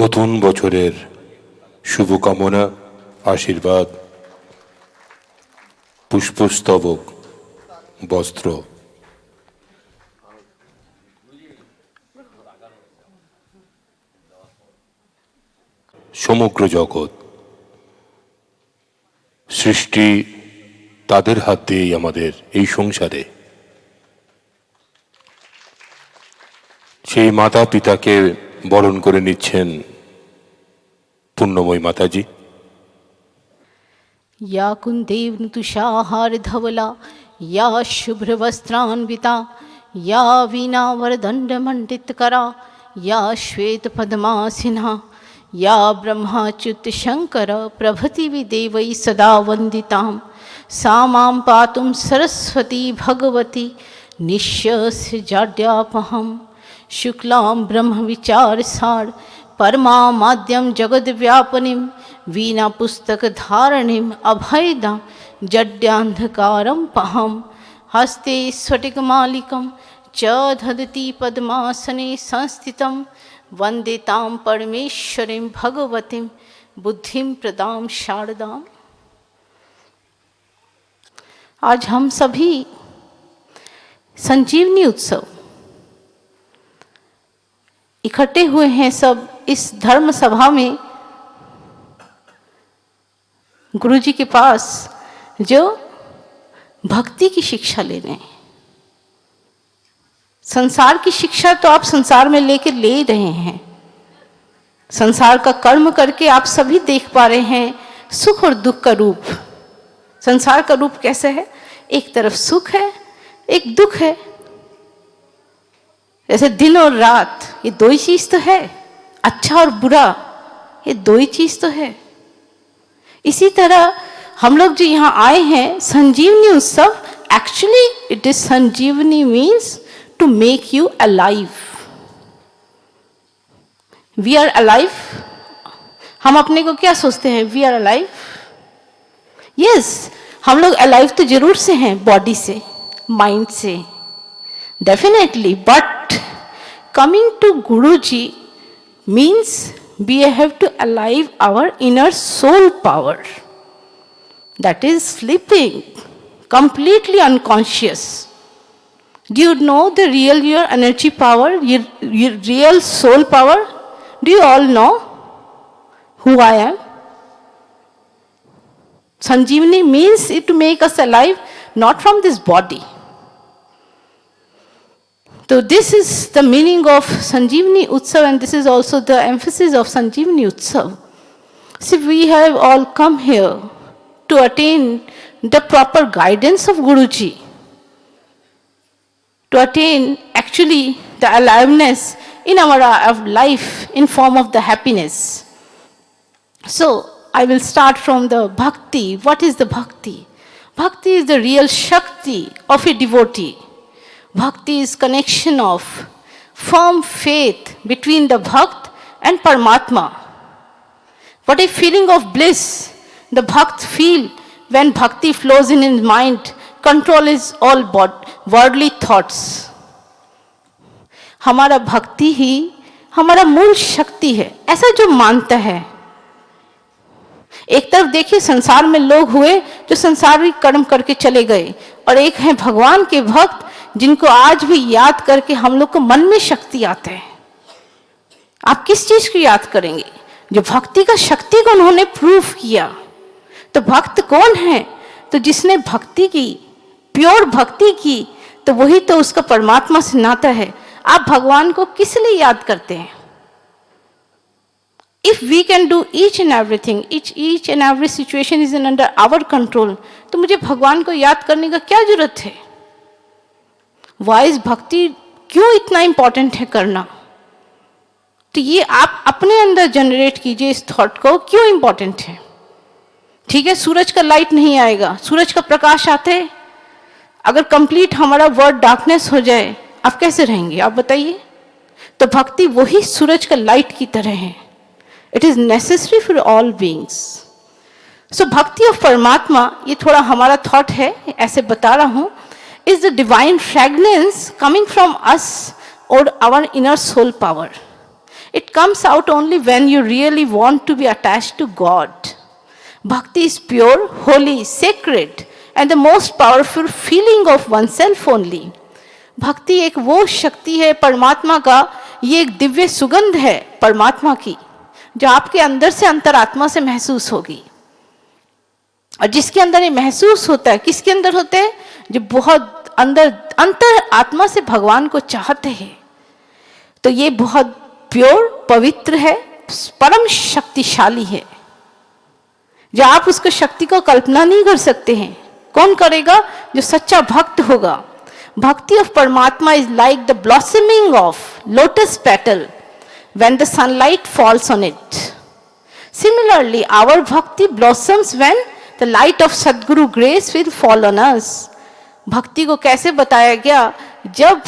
নতুন বছরের শুভকামনা, আশীর্বাদ, পুষ্পস্তবক, বস্ত্র সমগ্র জগৎ সৃষ্টি তাদের হাত দিয়েই আমাদের এই সংসারে। সেই মাতা পিতাকে বরণ করে নিচ্ছেন পুণ্যময়ী মাতাজি। या कुन्देव तुषाहार धवला या शुभ्रवस्त्रान्विता या वीणावरदण्डमण्डितकरा या श्वेतपद्मासिना या ब्रह्माच्युत शङ्कर प्रभृतिभिः देवैः सदा वन्दितां सा मां पातुं सरस्वती भगवती निःशस्य जाड्यापहं शुक्लां ब्रह्मविचारसार परमामाद्यं जगद्व्यापनीं वीणा पुस्तकधारणीम् अभयदां जड्यान्धकारं पहं हस्ते स्फटिकमालिकं च दधति पद्मासने संस्थितं वन्दे तां परमेश्वरीं भगवतीं बुद्धिं प्रदां शारदाम्। आज हम सभी संजीवनी उत्सव इकट्ठे हुए हैं सब इस धर्म सभा में गुरु जी के पास, जो भक्ति की शिक्षा ले रहे हैं। संसार की शिक्षा तो आप संसार में लेकर ले ही रहे हैं। संसार का कर्म करके आप सभी देख पा रहे हैं सुख और दुख का रूप। संसार का रूप कैसे है? एक तरफ सुख है, एक दुख है। जैसे दिन और रात, ये दो ही चीज तो है। अच्छा और बुरा, ये दो ही चीज तो है। इसी तरह हम लोग जो यहाँ आए हैं संजीवनी उत्सव, actually it is Sanjeevani means to make you alive. We are alive. हम अपने को क्या सोचते हैं? We are alive. यस, हम लोग अलाइव तो जरूर से हैं, बॉडी से, माइंड से, definitely. But coming to Guru ji means we have to alive our inner soul power that is sleeping, completely unconscious. Do you know the real your energy power, your real soul power? Do you all know who I am? Sanjeevani means it to make us alive, not from this body. So this is the meaning of Sanjeevani Utsav, and this is also the emphasis of Sanjeevani Utsav. See, we have all come here to attain the proper guidance of Guruji, to attain actually the aliveness in our life in form of the happiness. So I will start from the bhakti. What is the bhakti? Bhakti is the real Shakti of a devotee. Bhakti is connection of firm faith between the Bhakt and Paramatma. What a feeling of bliss the Bhakt feel when Bhakti flows in his mind, control his all worldly thoughts. हमारा भक्ति ही हमारा मूल शक्ति है, ऐसा जो मानता है। एक तरफ देखिए संसार में लोग हुए जो संसारी कर्म करके चले गए, और एक है भगवान के भक्त जिनको आज भी याद करके हम लोग को मन में शक्ति आते हैं। आप किस चीज को याद करेंगे? जो भक्ति का शक्ति को उन्होंने प्रूफ किया। तो भक्त कौन है? तो जिसने भक्ति की, प्योर भक्ति की, तो वही तो उसका परमात्मा से नाता है। आप भगवान को किस लिए याद करते हैं? If we can do each and everything, each and every situation is under our control, तो मुझे भगवान को याद करने का क्या जरूरत है? वाइज भक्ति क्यों इतना इंपॉर्टेंट है करना? तो ये आप अपने अंदर जनरेट कीजिए इस थॉट को, क्यों इंपॉर्टेंट है। ठीक है, सूरज का लाइट नहीं आएगा, सूरज का प्रकाश आते, अगर कंप्लीट हमारा वर्ल्ड डार्कनेस हो जाए, आप कैसे रहेंगे? आप बताइए। तो भक्ति वही सूरज का लाइट की तरह है। It is necessary for all beings. So bhakti of परमात्मा, ये थोड़ा हमारा थॉट है, ऐसे बता रहा हूं, is the divine fragrance coming from us or our inner soul power. It comes out only when you really want to be attached to God. Bhakti is pure, holy, sacred, and the most powerful feeling of oneself only. भक्ति एक वो शक्ति है परमात्मा का, ये एक दिव्य सुगंध है परमात्मा की, जो आपके अंदर से अंतरात्मा से महसूस होगी। और जिसके अंदर ये महसूस होता है, किसके अंदर होते हैं? जो बहुत अंदर अंतर आत्मा से भगवान को चाहते हैं। तो ये बहुत प्योर, पवित्र है, परम शक्तिशाली है, जो आप उसको शक्ति को कल्पना नहीं कर सकते हैं। कौन करेगा? जो सच्चा भक्त होगा। Bhakti of paramatma is like the blossoming of lotus petal when the sunlight falls on it. Similarly our bhakti blossoms when the light of Sadguru grace will fall on us. भक्ति को कैसे बताया गया? जब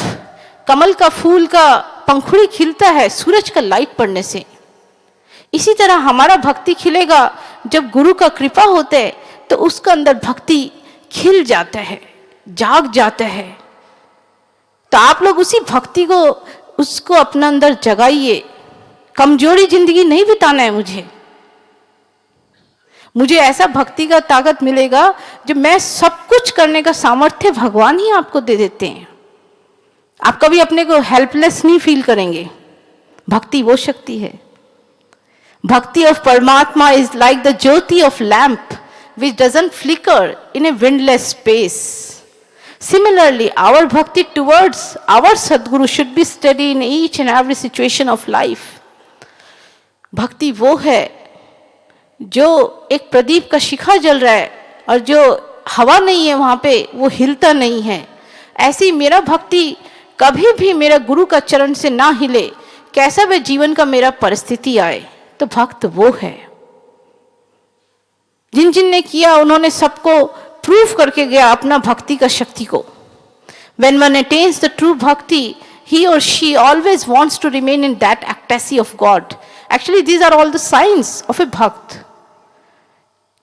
कमल का फूल का पंखुड़ी खिलता है सूरज का लाइट पड़ने से, इसी तरह हमारा भक्ति खिलेगा जब गुरु का कृपा होता है, तो उसके अंदर भक्ति खिल जाता है, जाग जाता है। तो आप लोग उसी भक्ति को, उसको अपना अंदर जगाइए। कमजोरी जिंदगी नहीं बिताना है मुझे ऐसा भक्ति का ताकत मिलेगा जो मैं सब कुछ करने का सामर्थ्य भगवान ही आपको दे देते हैं। आप कभी अपने को हेल्पलेस नहीं फील करेंगे। भक्ति वो शक्ति है। Bhakti of paramatma is like the jyoti of lamp which doesn't flicker in a windless space. Similarly, our bhakti towards our Sadguru should be steady in each and every situation of life. भक्ति वो है जो एक प्रदीप का शिखा जल रहा है और जो हवा नहीं है वहाँ पे, वो हिलता नहीं है। ऐसी मेरा भक्ति कभी भी मेरा गुरु का चरण से ना हिले, कैसा भी जीवन का मेरा परिस्थिति आए, तो भक्त वो है। जिन जिन ने किया उन्होंने सबको प्रूव करके गया अपना भक्ति का शक्ति को। When one attains the true bhakti, he or she always wants to remain in that ecstasy of God. Actually, these are all the signs of a भक्त।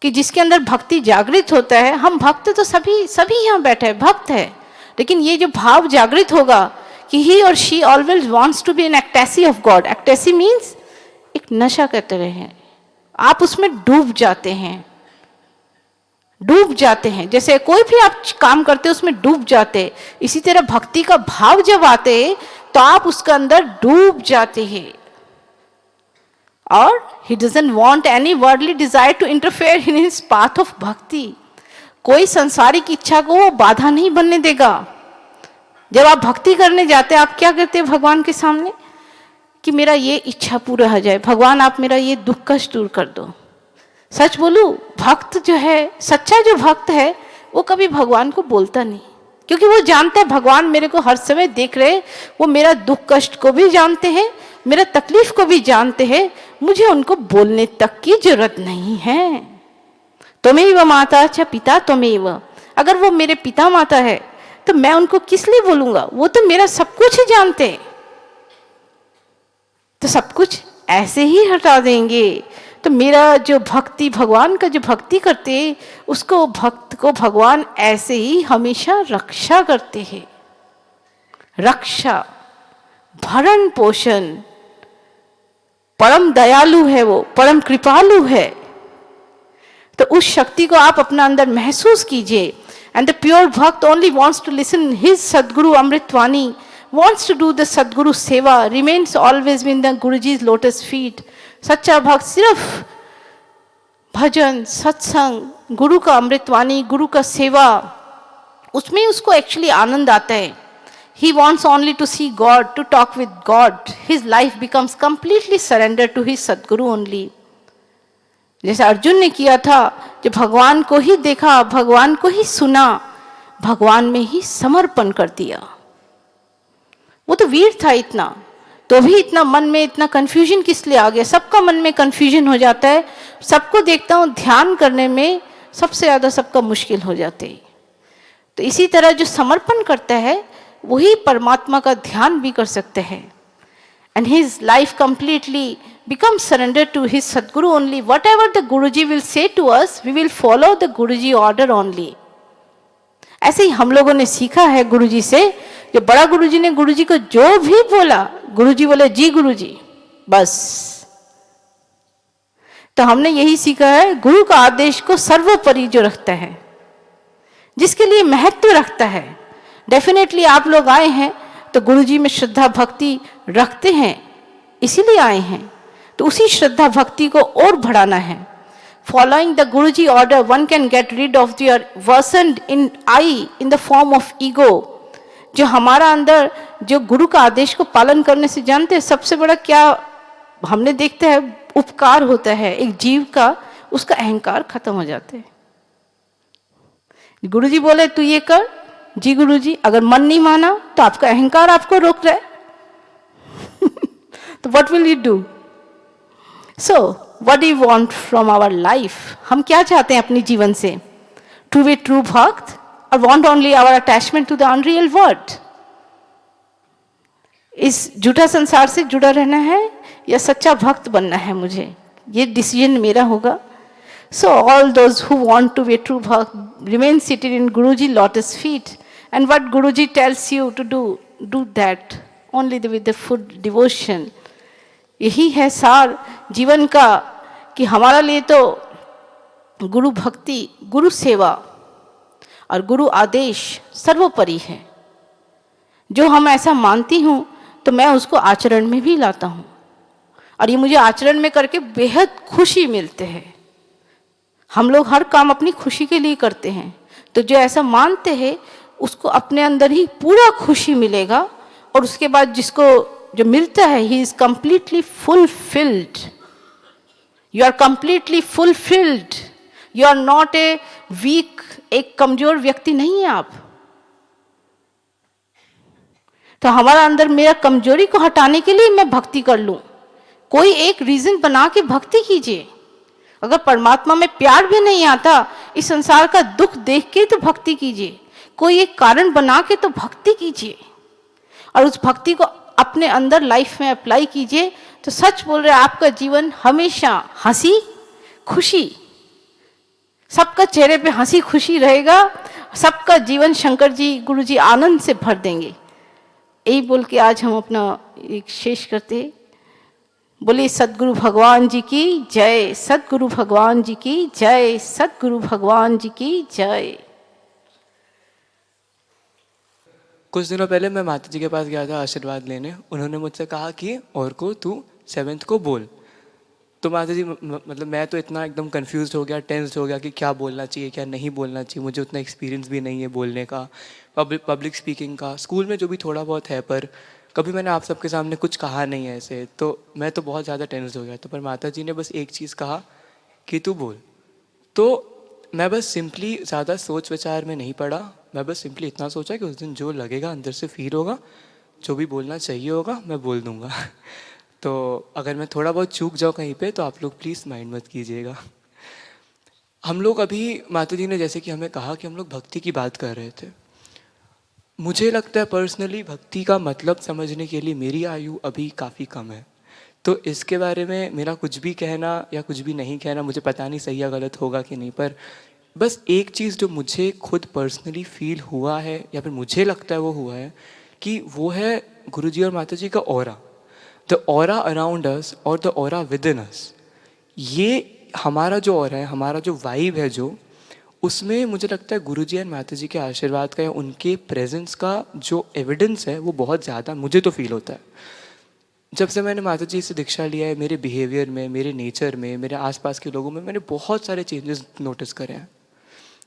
कि जिसके अंदर भक्ति जागृत होता है, हम भक्त तो सभी यहाँ बैठे हैं, भक्त है, लेकिन ये जो भाव जागृत होगा कि he or she always wants to be in ecstasy of God. Ecstasy means एक नशा करते रहे, आप उसमें डूब जाते हैं। जैसे कोई भी आप काम करते हैं उसमें डूब जाते, इसी तरह भक्ति का भाव जब आते तो आप उसके अंदर डूब जाते हैं। और he doesn't want any worldly desire to interfere in his path of bhakti. कोई संसारिक इच्छा को वो बाधा नहीं बनने देगा। जब आप भक्ति करने जाते हैं, आप क्या करते हैं भगवान के सामने? कि मेरा ये इच्छा पूरा हो जाए, भगवान आप मेरा ये दुख कष्ट दूर कर दो। सच बोलूं, भक्त जो है, सच्चा जो भक्त है, वो कभी भगवान को बोलता नहीं, क्योंकि वो जानता है भगवान मेरे को हर समय देख रहे, वो मेरा दुख कष्ट को भी जानते हैं, मेरा तकलीफ को भी जानते हैं, मुझे उनको बोलने तक की जरूरत नहीं है। त्वमेव माता च पिता त्वमेव। अगर वो मेरे पिता माता है तो मैं उनको किस लिए बोलूंगा? वो तो मेरा सब कुछ ही जानते हैं। तो सब कुछ ऐसे ही हटा देंगे तो मेरा जो भक्ति, भगवान का जो भक्ति करते हैं, उसको भक्त को भगवान ऐसे ही हमेशा रक्षा करते हैं। रक्षा, भरण पोषण, परम दयालु है वो, परम कृपालु है। तो उस शक्ति को आप अपना अंदर महसूस कीजिए। And the pure bhakt only wants to listen his Sadguru amritvani, wants to do the Sadguru Seva, remains always in the Guruji's lotus feet. सच्चा भक्त सिर्फ भजन, सत्संग, गुरु का अमृतवाणी, गुरु का सेवा, उसमें उसको एक्चुअली आनंद आता है। He wants only to see God, to talk with God. His life becomes completely surrendered to his Sadguru only. जैसे अर्जुन ने किया था, जो भगवान को ही देखा, भगवान को ही सुना, भगवान में ही समर्पण कर दिया। वो तो वीर था इतना, तो भी इतना मन में इतना कंफ्यूजन किस लिए आ गया? सबका मन में कंफ्यूजन हो जाता है। सबको देखता हूँ ध्यान करने में सबसे ज़्यादा सबका मुश्किल हो जाते हैं। तो इसी तरह जो समर्पण करता है वही परमात्मा का ध्यान भी कर सकते हैं। And his life completely become surrender to his Sadguru only. Whatever the guruji will say to us, we will follow the Guruji order only. ऐसे ही हम लोगों ने सीखा है गुरुजी से। जो बड़ा गुरुजी ने गुरुजी को जो भी बोला, गुरुजी बोले जी गुरुजी, बस। तो हमने यही सीखा है, गुरु का आदेश को सर्वोपरि जो रखता है, जिसके लिए महत्व रखता है। डेफिनेटली आप लोग आए हैं तो गुरुजी में श्रद्धा भक्ति रखते हैं, इसीलिए आए हैं, तो उसी श्रद्धा भक्ति को और बढ़ाना है। Following the Guruji order one can get rid of your version in I in the form of ego. जो हमारा अंदर जो गुरु का आदेश को पालन करने से, जानते हैं सबसे बड़ा क्या हमने देखते हैं उपकार होता है एक जीव का, उसका अहंकार खत्म हो जाते हैं। गुरुजी बोले तू ये कर, जी गुरुजी, अगर मन नहीं माना तो आपका अहंकार आपको रोक रहा है तो what will you do? So what do you want from our life? हम क्या चाहते हैं अपने जीवन से? टू बी ट्रू भक्त और want only our attachment to the unreal world? इस झूठा संसार से जुड़ा रहना है या सच्चा भक्त बनना है मुझे? ये डिसीजन मेरा होगा। So all those who want to be a true bhakt remain seated in Guruji lotus feet, and what Guruji tells you to do, do that only with the full devotion. यही है सार जीवन का कि हमारा लिए तो गुरु भक्ति, गुरु सेवा और गुरु आदेश सर्वोपरि है। जो हम ऐसा मानती हूँ तो मैं उसको आचरण में भी लाता हूँ, और ये मुझे आचरण में करके बेहद खुशी मिलते हैं। हम लोग हर काम अपनी खुशी के लिए करते हैं, तो जो ऐसा मानते हैं उसको अपने अंदर ही पूरा खुशी मिलेगा, और उसके बाद जिसको जो मिलता है, he is completely fulfilled. You are completely fulfilled, you are not a weak, एक कमजोर व्यक्ति नहीं है आप। तो हमारा अंदर मेरा कमजोरी को हटाने के लिए मैं भक्ति कर लूं, कोई एक रीजन बना के भक्ति कीजिए। अगर परमात्मा में प्यार भी नहीं आता, इस संसार का दुख देख के तो भक्ति कीजिए, कोई एक कारण बना के तो भक्ति कीजिए, और उस भक्ति को अपने अंदर लाइफ में अप्लाई कीजिए। तो सच बोल रहे आपका जीवन हमेशा हंसी खुशी, सबका चेहरे पे हंसी खुशी रहेगा, सबका जीवन शंकर जी गुरु जी आनंद से भर देंगे। यही बोल के आज हम अपना एक शेष करते। बोले सदगुरु भगवान जी की जय, सदगुरु भगवान जी की जय, सदगुरु भगवान जी की जय। कुछ दिनों पहले मैं माता जी के पास गया था आशीर्वाद लेने। उन्होंने मुझसे कहा कि और को तू 7th को बोल। तो माता जी मतलब मैं तो इतना एकदम कंफ्यूज हो गया, टेंस्ड हो गया कि क्या बोलना चाहिए क्या नहीं बोलना चाहिए। मुझे उतना एक्सपीरियंस भी नहीं है बोलने का, पब्लिक स्पीकिंग का। स्कूल में जो भी थोड़ा बहुत है, पर कभी मैंने आप सबके सामने कुछ कहा नहीं है ऐसे। तो मैं तो बहुत ज़्यादा टेंस्ड हो गया। तो पर माता जी ने बस एक चीज़ कहा कि तू बोल। तो मैं बस सिंपली ज़्यादा सोच विचार में नहीं पड़ा। मैं बस सिंपली इतना सोचा कि उस दिन जो लगेगा अंदर से फील होगा, जो भी बोलना चाहिए होगा मैं बोल दूँगा। तो अगर मैं थोड़ा बहुत चूक जाऊँ कहीं पे तो आप लोग प्लीज़ माइंड मत कीजिएगा। हम लोग अभी माता जी ने जैसे कि हमें कहा कि हम लोग भक्ति की बात कर रहे थे। मुझे लगता है पर्सनली भक्ति का मतलब समझने के लिए मेरी आयु अभी काफ़ी कम है। तो इसके बारे में मेरा कुछ भी कहना या कुछ भी नहीं कहना मुझे पता नहीं सही या गलत होगा कि नहीं। पर बस एक चीज़ जो मुझे खुद पर्सनली फील हुआ है या फिर मुझे लगता है वो हुआ है कि वो है गुरुजी और माता जी का aura, the aura around us और द ऑरा विद इन अस। ये हमारा जो ऑरा है, हमारा जो वाइब है, जो उसमें मुझे लगता है गुरुजी और माता जी के आशीर्वाद का या उनके प्रेजेंस का जो एविडेंस है वो बहुत ज़्यादा मुझे तो फील होता है। जब से मैंने माता जी से दीक्षा लिया है, मेरे बिहेवियर में, मेरे नेचर में, मेरे आसपास के लोगों में मैंने बहुत सारे चेंजेस नोटिस करे हैं।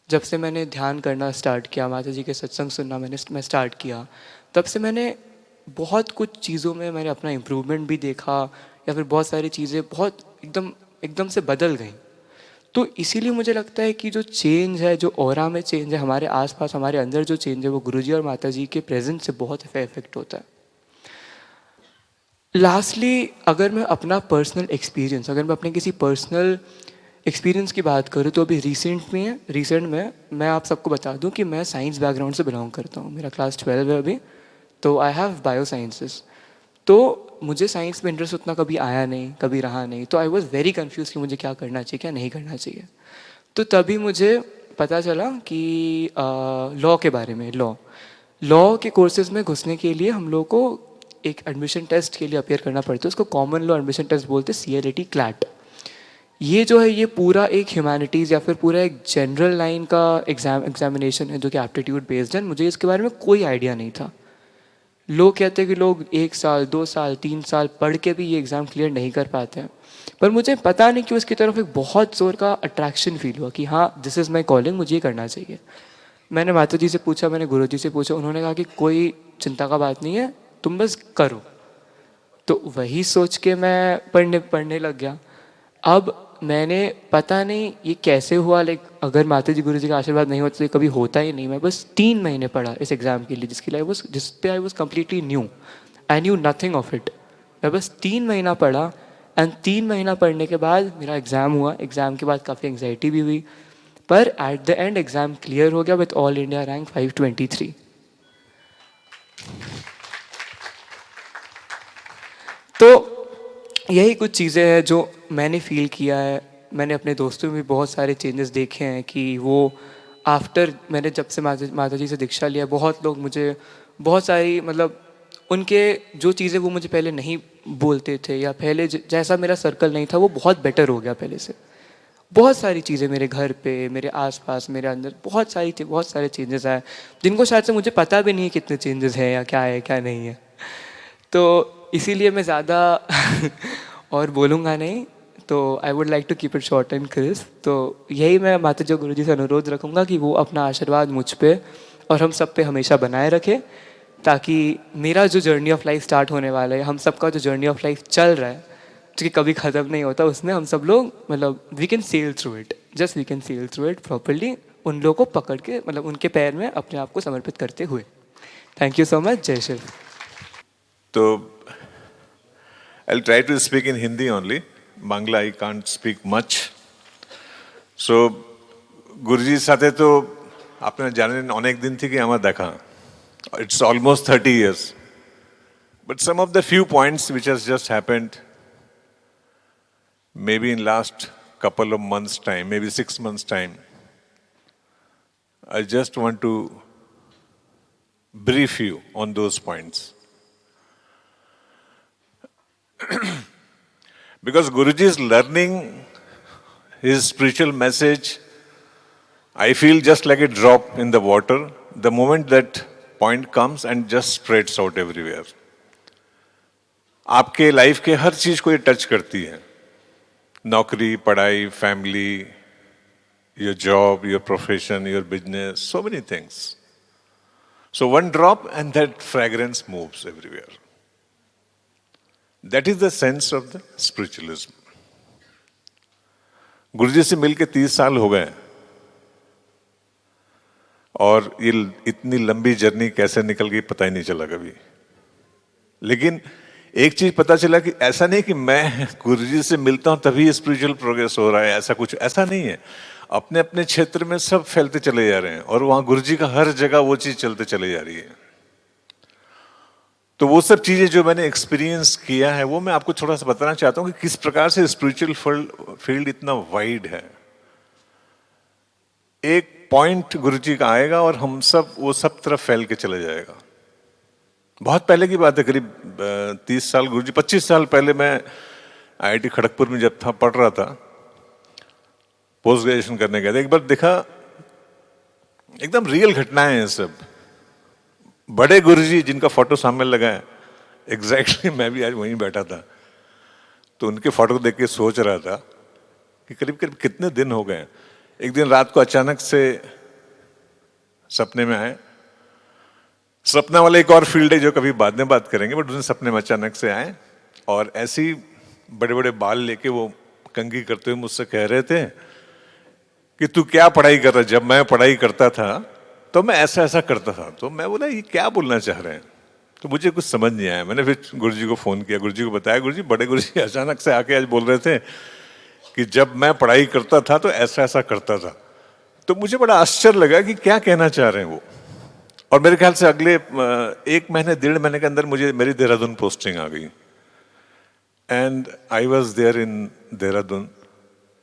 जब से मैंने ध्यान करना स्टार्ट किया, माता जी के सत्संग सुनना मैं स्टार्ट किया, तब से मैंने बहुत कुछ चीज़ों में मैंने अपना इम्प्रूवमेंट भी देखा, या फिर बहुत सारी चीज़ें बहुत एकदम से बदल गई। तो इसीलिए मुझे लगता है कि जो चेंज है, जो ऑरा में चेंज है, हमारे आसपास हमारे अंदर जो चेंज है, वो गुरुजी और माता जी के प्रेजेंस से बहुत इफेक्ट होता है। लास्टली, अगर मैं अपना पर्सनल एक्सपीरियंस, अगर मैं अपने किसी पर्सनल एक्सपीरियंस की बात करूँ तो अभी रिसेंट में मैं आप सबको बता दूं कि मैं साइंस बैकग्राउंड से बिलोंग करता हूँ। मेरा क्लास 12 है अभी, तो आई हैव बायो साइंसेस। तो मुझे साइंस में इंटरेस्ट उतना कभी आया नहीं, कभी रहा नहीं। तो आई वॉज वेरी कन्फ्यूज कि मुझे क्या करना चाहिए क्या नहीं करना चाहिए। तो तभी मुझे पता चला कि लॉ के बारे में, लॉ के कोर्सेज में घुसने के लिए हम लोग को एक एडमिशन टेस्ट के लिए अपेयर करना पड़ता है, उसको कॉमन लॉ एडमिशन टेस्ट बोलते हैं, CLAT क्लैट। ये जो है ये पूरा एक ह्यूमैनिटीज़ या फिर पूरा एक जनरल लाइन का एग्जामिनेशन है जो कि एप्टीट्यूड बेस्ड है। मुझे इसके बारे में कोई आइडिया नहीं था। लोग कहते हैं कि लोग 1 साल 2 साल 3 साल पढ़ के भी ये एग्ज़ाम क्लियर नहीं कर पाते हैं, पर मुझे पता नहीं क्यों इसकी तरफ एक बहुत ज़ोर का अट्रैक्शन फील हुआ कि हाँ, दिस इज़ माई कॉलिंग, मुझे ये करना चाहिए। मैंने माता जी से पूछा, मैंने गुरु जी से पूछा, उन्होंने कहा कि कोई चिंता का बात नहीं है, तुम बस करो। तो वही सोच के मैं पढ़ने लग गया। अब मैंने पता नहीं ये कैसे हुआ, लाइक अगर माता जी गुरु जी का आशीर्वाद नहीं होता तो ये कभी होता ही नहीं। मैं बस 3 महीने पढ़ा इस एग्ज़ाम के लिए, जिस पे I was completely new, I knew nothing of it. मैं बस 3 महीना पढ़ा एंड 3 महीना पढ़ने के बाद मेरा एग्ज़ाम हुआ। एग्ज़ाम के बाद काफ़ी एंग्जाइटी भी हुई, पर at the end exam clear हो गया विथ ऑल इंडिया रैंक 523। तो यही कुछ चीज़ें हैं जो मैंने फ़ील किया है। मैंने अपने दोस्तों में भी बहुत सारे चेंजेस देखे हैं कि वो आफ्टर मैंने जब से माता जी से दीक्षा लिया, बहुत लोग मुझे बहुत सारी मतलब उनके जो चीज़ें वो मुझे पहले नहीं बोलते थे या पहले जैसा मेरा सर्कल नहीं था वो बहुत बेटर हो गया पहले से। बहुत सारी चीज़ें मेरे घर पे, मेरे आसपास, मेरे अंदर बहुत सारे चेंजेस आए जिनको शायद से मुझे पता भी नहीं है कितने चेंजेस हैं या क्या है क्या नहीं है। तो इसीलिए मैं ज़्यादा और बोलूँगा नहीं, तो I would like to keep it short and crisp. तो यही मैं माता जी गुरु जी से अनुरोध रखूँगा कि वो अपना आशीर्वाद मुझ पे और हम सब पे हमेशा बनाए रखे, ताकि मेरा जो जर्नी ऑफ लाइफ स्टार्ट होने वाला है, हम सबका जो जर्नी ऑफ लाइफ चल रहा है जो कि कभी ख़त्म नहीं होता, उसमें हम सब लोग मतलब we can sail through it, just we can sail through it properly, उन लोगों को पकड़ के मतलब उनके पैर में अपने आप को समर्पित करते हुए। Thank you so much. जय शिव। तो I'll try to speak in Hindi only. Bangla I can't speak much. So, गुरुजी साथे तो आपने जाने अनेक दिन थी कि हमारा देखा. It's almost 30 years. But some of the few points which has just happened, maybe in last couple of months' time, maybe 6 months' time, I just want to brief you on those points. Because Guruji is learning his spiritual message, I feel just like a drop in the water, the moment that point comes and just spreads out everywhere. आपके life के हर चीज को ये touch करती है, नौकरी, पढ़ाई, family, your job, your profession, your business, so many things. So one drop and that fragrance moves everywhere. That is the sense of the spiritualism. गुरुजी से मिलके 30 साल हो गए और ये इतनी लंबी जर्नी कैसे निकल गई पता ही नहीं चला कभी। लेकिन एक चीज पता चला कि ऐसा नहीं कि मैं गुरुजी से मिलता हूं तभी स्पिरिचुअल प्रोग्रेस हो रहा है, ऐसा नहीं है। अपने अपने क्षेत्र में सब फैलते चले जा रहे हैं और वहां गुरुजी का हर जगह वो चीज चलते चले जा रही है। तो वो सब चीजें जो मैंने एक्सपीरियंस किया है वो मैं आपको थोड़ा सा बताना चाहता हूं कि किस प्रकार से स्पिरिचुअल फील्ड इतना वाइड है। एक पॉइंट गुरुजी का आएगा और हम सब वो सब तरफ फैल के चले जाएगा। बहुत पहले की बात है, करीब 30 साल गुरुजी 25 साल पहले मैं IIT खड़गपुर में जब था पढ़ रहा था, पोस्ट ग्रेजुएशन करने गया था, एक बार देखा एकदम रियल घटनाएं हैं सब। बड़े गुरुजी जिनका फोटो सामने लगा है, एग्जैक्टली मैं भी आज वहीं बैठा था, तो उनके फोटो देख के सोच रहा था कि करीब करीब कितने दिन हो गए। एक दिन रात को अचानक से सपने में आए। सपना वाला एक और फील्ड है जो कभी बाद में बात करेंगे, बट उस दिन सपने में अचानक से आए और ऐसे ही बड़े बड़े बाल लेके वो कंघी करते हुए मुझसे कह रहे थे कि तू क्या पढ़ाई कर रहा है? जब मैं पढ़ाई करता था तो मैं ऐसा ऐसा करता था। तो मैं बोला ये क्या बोलना चाह रहे हैं? तो मुझे कुछ समझ नहीं आया। मैंने फिर गुरुजी को फोन किया, गुरुजी को बताया। गुरुजी, बड़े गुरुजी अचानक से आके आज बोल रहे थे कि जब मैं पढ़ाई करता था तो ऐसा ऐसा करता था। तो मुझे बड़ा आश्चर्य लगा कि क्या कहना चाह रहे हैं वो। और मेरे ख्याल से अगले 1 महीने 1.5 महीने के अंदर मुझे मेरी देहरादून पोस्टिंग आ गई and I was there in Dehradun.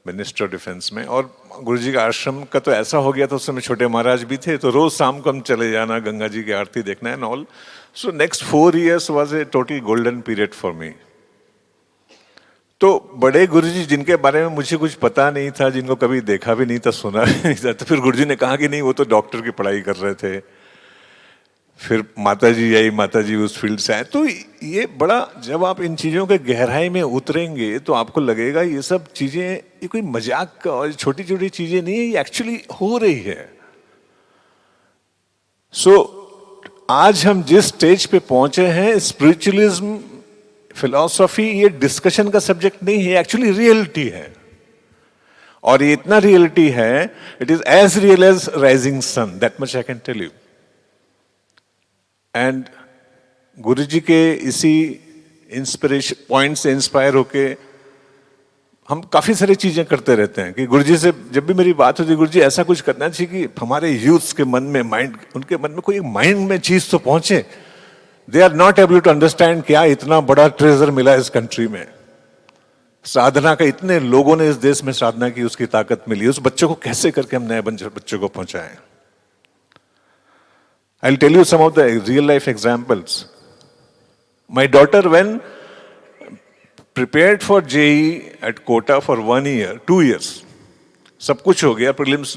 Minister defence में। और गुरुजी का आश्रम का तो ऐसा हो गया था, उस समय छोटे महाराज भी थे, तो रोज शाम को हम चले जाना गंगा जी की आरती देखना and all. So next 4 years was a total golden period for me. तो बड़े गुरुजी जिनके बारे में मुझे कुछ पता नहीं था, जिनको कभी देखा भी नहीं था, सुना भी नहीं था, तो फिर गुरुजी ने कहा कि नहीं वो तो डॉक्टर की पढ़ाई कर रहे थे। फिर माता जी आई, माता जी उस फील्ड से आए। तो ये बड़ा, जब आप इन चीज़ों के गहराई में उतरेंगे तो आपको लगेगा ये सब चीज़ें ये कोई मजाक का और छोटी छोटी चीज़ें नहीं है, ये एक्चुअली हो रही है। सो आज हम जिस स्टेज पे पहुंचे हैं, स्पिरिचुअलिज्म, फिलॉसफी, ये डिस्कशन का सब्जेक्ट नहीं है, एक्चुअली रियलिटी है। और ये इतना रियलिटी है, it is as real as rising sun, that much I can tell you. And guruji के इसी इंस्पिरेशन पॉइंट से इंस्पायर होके हम काफी सारी चीजें करते रहते हैं कि गुरुजी से जब भी मेरी बात होती है, गुरुजी ऐसा कुछ करना चाहिए कि हमारे यूथ्स के मन में, माइंड, उनके मन में कोई माइंड में चीज तो पहुंचे। They are not able to understand क्या इतना बड़ा ट्रेजर मिला इस कंट्री में, साधना का, इतने लोगों ने इस देश में साधना की, उसकी ताकत मिली, उस बच्चों को कैसे करके हम नए बच्चों को पहुंचाएं। I'll tell you some of the real life examples. My daughter, when prepared for JEE at Kota for 1 year, 2 years, सब कुछ हो गया, प्रीलिम्स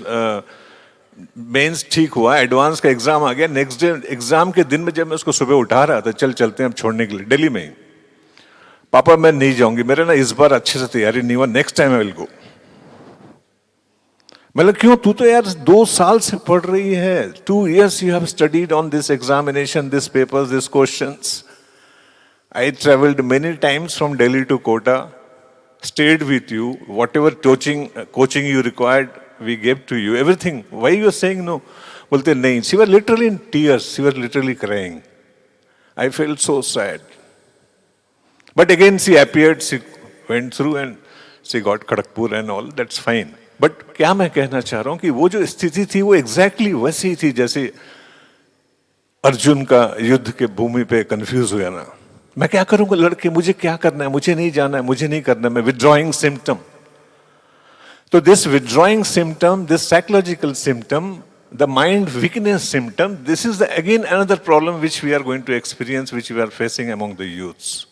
मेंस ठीक हुआ, एडवांस का एग्जाम आ गया। नेक्स्ट डे एग्जाम के दिन में जब मैं उसको सुबह उठा रहा था, चल चलते हैं हम छोड़ने के लिए, दिल्ली में ही, पापा मैं नहीं जाऊंगी, मेरे ना इस बार अच्छे से तैयारी नहीं हुआ, next time I will go. मतलब क्यों, तू तो यार 2 साल से पढ़ रही है, 2 years you have studied on this examination, this papers, this questions. I traveled many times from Delhi to Kota, stayed with you, whatever coaching you required, we gave to you, everything. Why you are saying no? बोलते नहीं, she was literally in tears, she was literally crying. I felt so sad. But again she appeared, she went through and she got Kharagpur and all, that's fine. But क्या मैं कहना चाह रहा हूं कि वो जो स्थिति थी वो एग्जैक्टली वैसी थी जैसे अर्जुन का युद्ध के भूमि पे कंफ्यूज हुआ ना, मैं क्या करूंगा लड़के, मुझे क्या करना है, मुझे नहीं जाना है, मुझे नहीं करना है, मैं विथड्रॉइंग सिम्टम। तो this withdrawing symptom, this psychological symptom, the mind weakness symptom, this is again another problem which we are going to experience, which we are facing among the youths.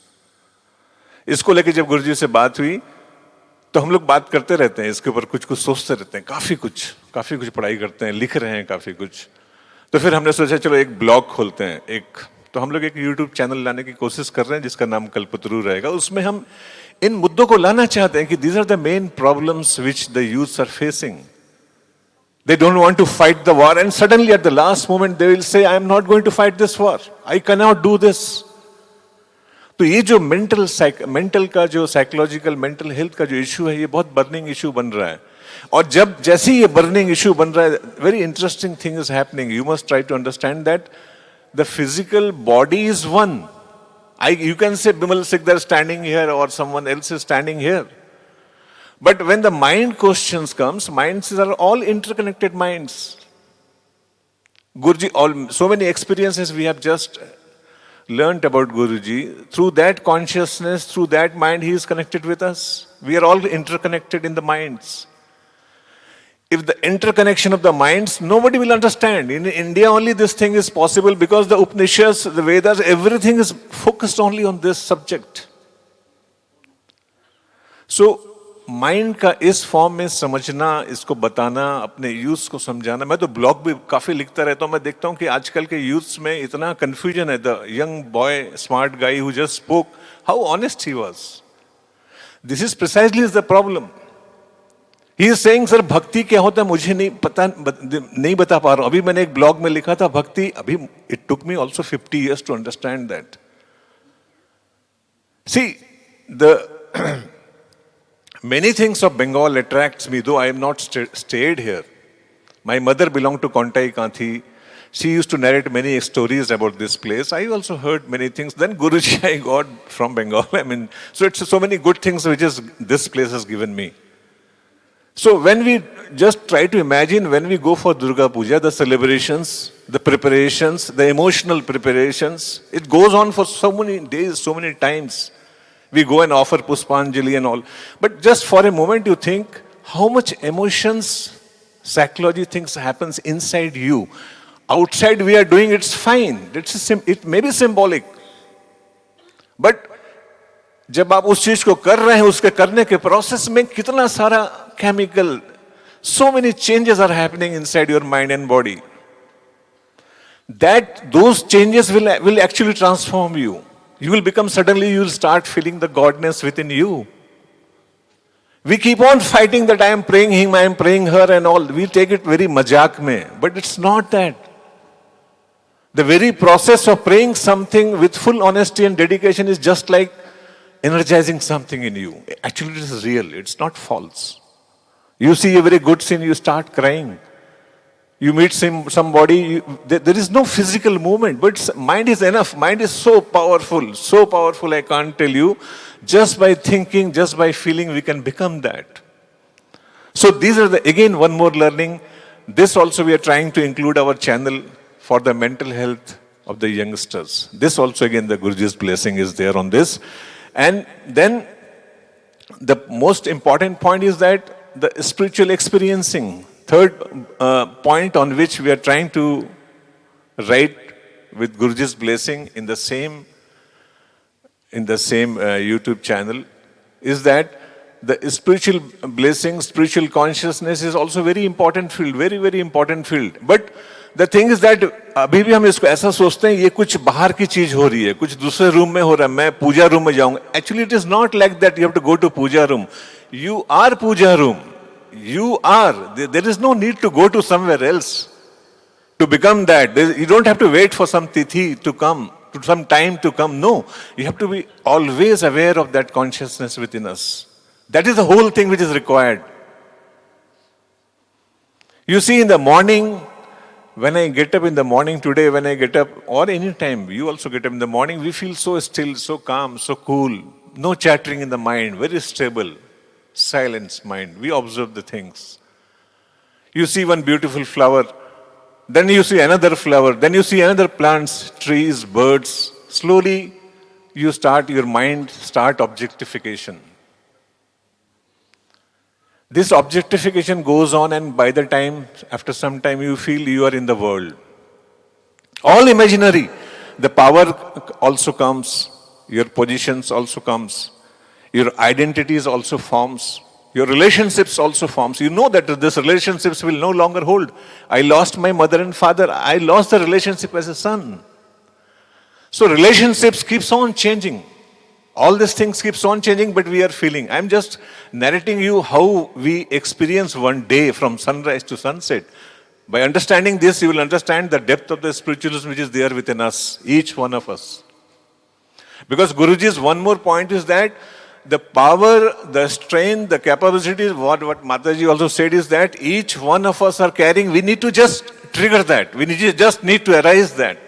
इसको लेके जब गुरुजी से बात हुई तो हम लोग बात करते रहते हैं इसके ऊपर, कुछ कुछ सोचते रहते हैं, काफी कुछ पढ़ाई करते हैं, लिख रहे हैं काफी कुछ। तो फिर हमने सोचा चलो एक ब्लॉग खोलते हैं, तो हम लोग एक यूट्यूब चैनल लाने की कोशिश कर रहे हैं जिसका नाम कल्पतरु रहेगा। उसमें हम इन मुद्दों को लाना चाहते हैं कि these are the main problems which the youths are facing. They don't want to fight the war and suddenly at the last moment they will say I am not going to fight this war, I can not do this. तो ये जो mental का जो psychological mental health का जो issue है, ये बहुत बर्निंग इशू बन रहा है। और जब जैसे ही ये बर्निंग इशू बन रहा है, very interesting thing is happening. You must try to understand that the physical body is one. You can say Bimal Sikdar standing here or someone else is standing here. But when the mind questions comes, minds are all interconnected minds. Guruji, so many experiences we have just learnt about Guruji. Through that consciousness, through that mind, he is connected with us. We are all interconnected in the minds. If the interconnection of the minds, nobody will understand. In India only this thing is possible because the Upanishads, the Vedas, everything is focused only on this subject. So, mind का इस form में समझना, इसको बताना, अपने youths को समझाना। मैं तो ब्लॉग भी काफी लिखता रहता हूँ। मैं देखता हूँ कि आजकल के यूथ्स में इतना कंफ्यूजन है। The young boy smart guy who just spoke, how honest he was. This is precisely is the problem. He is saying sir भक्ति क्या होता है मुझे नहीं बता पा रहा हूं। अभी मैंने एक ब्लॉग में लिखा था भक्ति, अभी it took me also 50 years to understand that. See the many things of Bengal attracts me, though I am not stayed here. My mother belonged to Kontai Kanthi. She used to narrate many stories about this place. I also heard many things. Then Guruji I got from Bengal. I mean, so it's so many good things which is this place has given me. So when we just try to imagine, when we go for Durga Puja, the celebrations, the preparations, the emotional preparations, it goes on for so many days, so many times. We go and offer Puspanjali and all. But just for a moment you think, how much emotions, psychology things happens inside you. Outside we are doing it's fine. It may be symbolic. But जब आप उस चीज को कर रहे हैं, उसके करने के प्रोसेस में कितना सारा chemical, so many changes are happening inside your mind and body. That those changes will actually transform you. You will become suddenly, you will start feeling the godness within you. We keep on fighting that I am praying him, I am praying her and all. We take it very majak mein, but it's not that. The very process of praying something with full honesty and dedication is just like energizing something in you. Actually, it is real. It's not false. You see a very good scene, you start crying. You meet somebody, there is no physical movement, but mind is enough. Mind is so powerful, I can't tell you. Just by thinking, just by feeling, we can become that. So these are again, one more learning. This also we are trying to include our channel for the mental health of the youngsters. This also again, the Guruji's blessing is there on this. And then the most important point is that the spiritual experiencing. Third point on which we are trying to write with Guruji's blessing in the same YouTube channel is that the spiritual blessing, spiritual consciousness is also very important field, very, very important field. But the thing is that अभी भी हम इसको ऐसा सोचते हैं ये कुछ बाहर की चीज हो रही है, कुछ दूसरे रूम में हो रहा है, मैं पूजा रूम में जाऊंगा. Actually, it is not like that. You have to go to puja room. You are puja room. You are. There is no need to go to somewhere else to become that. You don't have to wait for some tithi to come, to some time to come. No, you have to be always aware of that consciousness within us. That is the whole thing which is required. You see, in the morning, when I get up in the morning today, when I get up, or any time, you also get up in the morning, we feel so still, so calm, so cool. No chattering in the mind, very stable. Silence mind. We observe the things. You see one beautiful flower, then you see another flower, then you see another plants, trees, birds. Slowly, your mind start objectification. This objectification goes on, and by the time, after some time, you feel you are in the world. All imaginary. The power also comes, your positions also comes. Your identities also forms. Your relationships also forms. You know that these relationships will no longer hold. I lost my mother and father. I lost the relationship as a son. So relationships keeps on changing. All these things keeps on changing, but we are feeling. I'm just narrating you how we experience one day from sunrise to sunset. By understanding this, you will understand the depth of the spiritualism which is there within us, each one of us. Because Guruji's one more point is that the power, the strength, the capabilities, what Mataji also said is that each one of us are carrying, we need to just trigger that. We just need to arise that.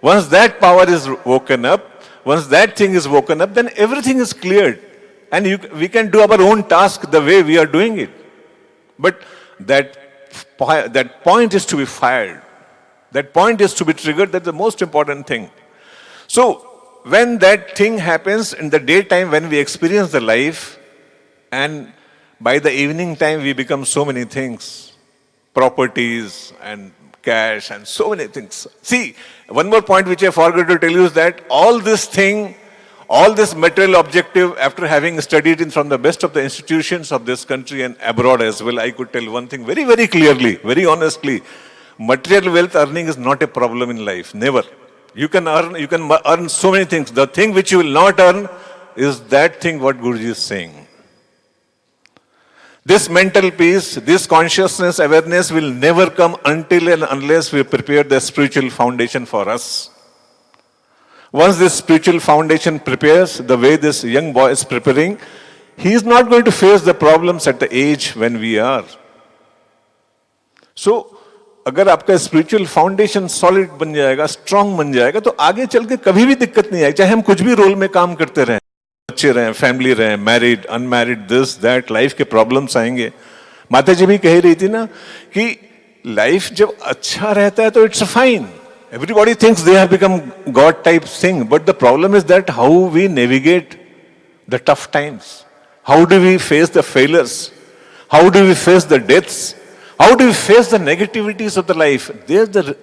Once that power is woken up, once that thing is woken up, then everything is cleared. And we can do our own task the way we are doing it. But that point is to be fired. That point is to be triggered. That's the most important thing. So, when that thing happens in the daytime, when we experience the life, and by the evening time we become so many things, properties and cash and so many things. See, one more point which I forgot to tell you is that all this material objective, after having studied in from the best of the institutions of this country and abroad as well, I could tell one thing very, very clearly, very honestly. Material wealth earning is not a problem in life, never. You can earn so many things. The thing which you will not earn is that thing what Guruji is saying. This mental peace, this consciousness, awareness will never come until and unless we prepare the spiritual foundation for us. Once this spiritual foundation prepares, the way this young boy is preparing, he is not going to face the problems at the age when we are. So, अगर आपका spiritual foundation solid बन जाएगा, strong बन जाएगा, तो आगे चल के कभी भी दिक्कत नहीं आएगी. चाहे हम कुछ भी रोल में काम करते रहें, बच्चे रहें, फैमिली रहें, married, unmarried, this that, life के प्रॉब्लम्स आएंगे. माता जी भी कह रही थी ना कि लाइफ जब अच्छा रहता है तो it's fine. Everybody thinks they have become God type thing, but the problem is that how we navigate the tough times. How do we face the failures? How do we face the deaths? How do we face the negativities of the life? There's the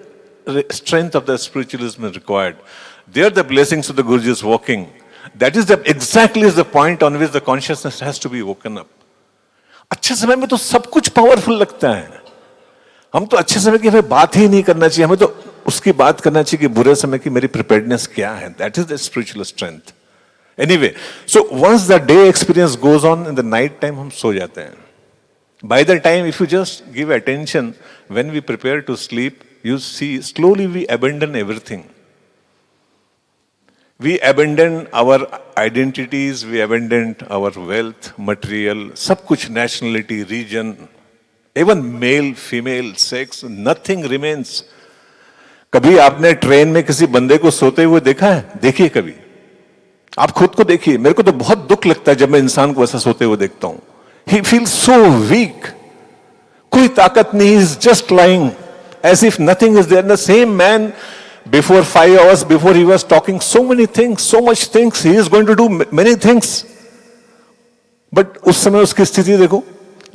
strength of the spiritualism is required. There the blessings of the Guruji is working. That is exactly is the point on which the consciousness has to be woken up. अच्छे समय में तो सब कुछ powerful लगता है. हम तो अच्छे समय की हमें बात ही नहीं करना चाहिए, हमें तो उसकी बात करना चाहिए कि बुरे समय की मेरी प्रिपेयर्डनेस क्या है. That is the spiritual strength. Anyway, so once the day experience goes on, in the night time हम सो जाते हैं. By the time, if you just give attention, when we prepare to sleep, you see, slowly we abandon everything. We abandon our identities, we abandon our wealth, material, सब कुछ, nationality, region, even male, female, sex, nothing remains. कभी आपने train में किसी बंदे को सोते हुए देखा है? देखिए कभी. आप खुद को देखिए. मेरे को तो बहुत दुख लगता है जब मैं इंसान को ऐसा सोते हुए देखता हूं. He feels so weak. कोई ताकत नहीं. He is just lying as if nothing is there. And the same man, before 5 hours before, he was talking so many things, so much things. He is going to do many things. But उस समय उसकी स्थिति देखो.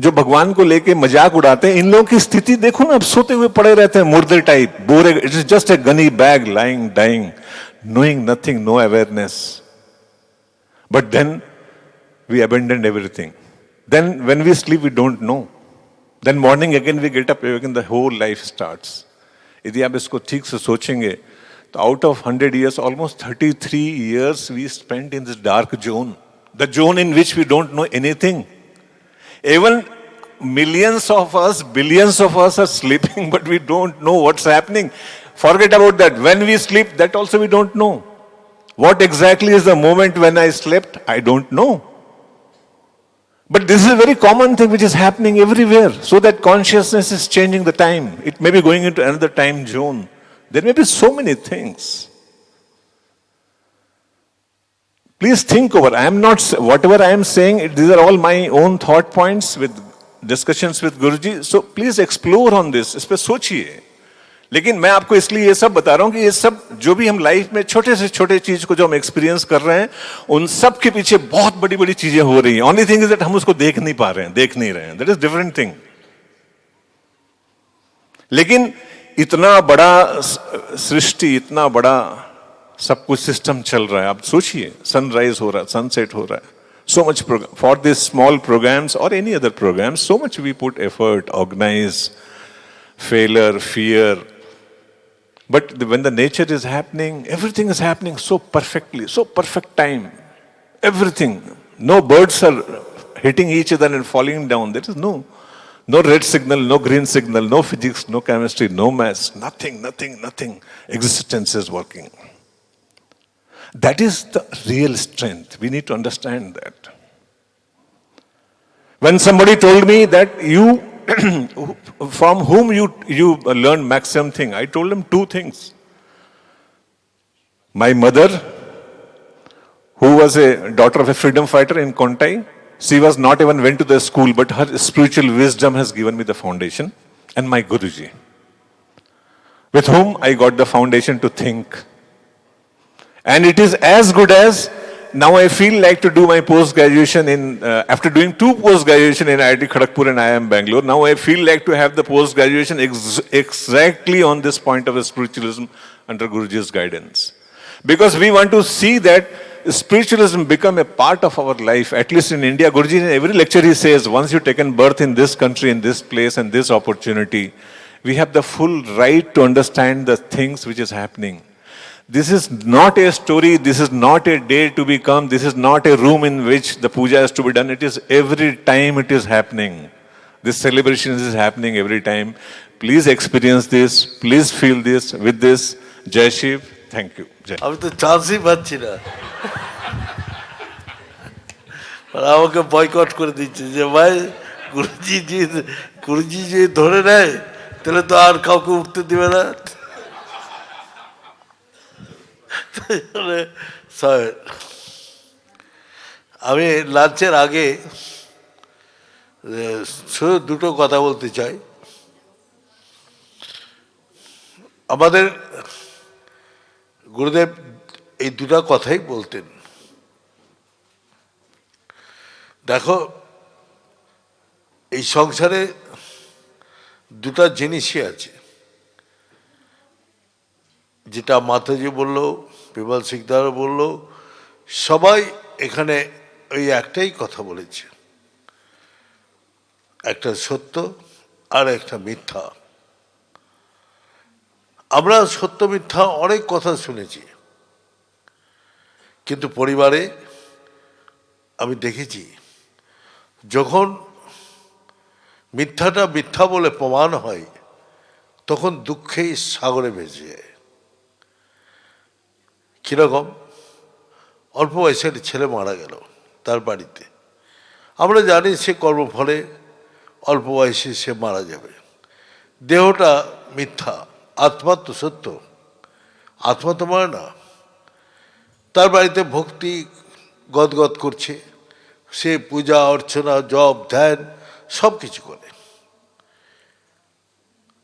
जो भगवान को लेके मजाक उड़ाते हैं, इन लोगों की स्थिति देखो ना. अब सोते हुए पड़े रहते हैं, मुर्दे टाइप, बोरे. It is just a gunny bag, lying, dying, knowing nothing, no awareness. But then we abandoned everything. Then when we sleep, we don't know. Then morning again we get up, again the whole life starts. यदि आप इसको ठीक से सोचेंगे तो out of 100 years, almost 33 years we spent in this dark zone. The zone in which we don't know anything. Even millions of us, billions of us are sleeping, but we don't know what's happening. Forget about that. When we sleep, that also we don't know. What exactly is the moment when I slept? I don't know. But this is a very common thing which is happening everywhere. So that consciousness is changing the time. It may be going into another time zone. There may be so many things. Please think over. I am not, whatever I am saying, these are all my own thought points with discussions with Guruji. So please explore on this. इस पे सोचिए. लेकिन मैं आपको इसलिए ये सब बता रहा हूं कि ये सब जो भी हम लाइफ में छोटे से छोटे चीज को जो हम एक्सपीरियंस कर रहे हैं, उन सब के पीछे बहुत बड़ी बड़ी चीजें हो रही हैं. ओनली थिंग इज दैट हम उसको देख नहीं पा रहे हैं, देख नहीं रहे हैं. That is different thing. लेकिन इतना बड़ा सृष्टि, इतना बड़ा सब कुछ सिस्टम चल रहा है. आप सोचिए, सनराइज हो रहा है, सनसेट हो रहा है. So much for these small programs or any other programs, so much we put effort, organize, failure, fear. But when the nature is happening, everything is happening so perfectly, so perfect time. Everything. No birds are hitting each other and falling down. There is no red signal, no green signal, no physics, no chemistry, no maths, nothing. Existence is working. That is the real strength. We need to understand that. When somebody told me that you from whom you learn maximum thing, I told him 2 things. My mother, who was a daughter of a freedom fighter in Kontai, she was not even went to the school, but her spiritual wisdom has given me the foundation. And my Guruji, with whom I got the foundation to think. And it is as good as, now I feel like to do my post-graduation in, after doing 2 post-graduation in IIT Kharagpur and IIM Bangalore, now I feel like to have the post-graduation exactly on this point of spiritualism under Guruji's guidance. Because we want to see that spiritualism become a part of our life, at least in India. Guruji, in every lecture he says, once you've taken birth in this country, in this place and this opportunity, we have the full right to understand the things which is happening. This is not a story, this is not a day to be come, this is not a room in which the puja is to be done. It is every time it is happening. This celebration is happening every time. Please experience this, please feel this. With this, Jai Shiv, thank you. Jai. আমি তো চান্সই পাচ্ছি না, আমাকে boycott করে দিচ্ছে যে ভাই গুরুজি যে ধরে নেয় তাহলে তো আর কাউকে উঠতে দিবে না। আমি লাঞ্চের আগে শুধু 2টো কথা বলতে চাই। আমাদের গুরুদেব এই 2টা কথাই বলতেন। দেখো, এই এই সংসারে দুটা জিনিসই আছে, যেটা মাতাজি বলল, বিমল সিকদার বলল, সবাই এখানে ওই একটাই কথা বলেছে, একটা সত্য আর একটা মিথ্যা। আমরা সত্য মিথ্যা অনেক কথা শুনেছি, কিন্তু পরিবারে আমি দেখেছি যখন মিথ্যাটা মিথ্যা বলে প্রমাণ হয় তখন দুঃখেই সাগরে ভেসে যায়। কিরকম? অল্প বয়সের ছেলে মারা গেল তার বাড়িতে, আমরা জানি সে কর্মফলে অল্প বয়সে সে মারা যাবে, দেহটা মিথ্যা, আত্মা তো সত্য, আত্মা তো মরে না। তার বাড়িতে ভক্তি গদগদ করছে, সে পূজা অর্চনা জপ ধ্যান সব কিছু করে,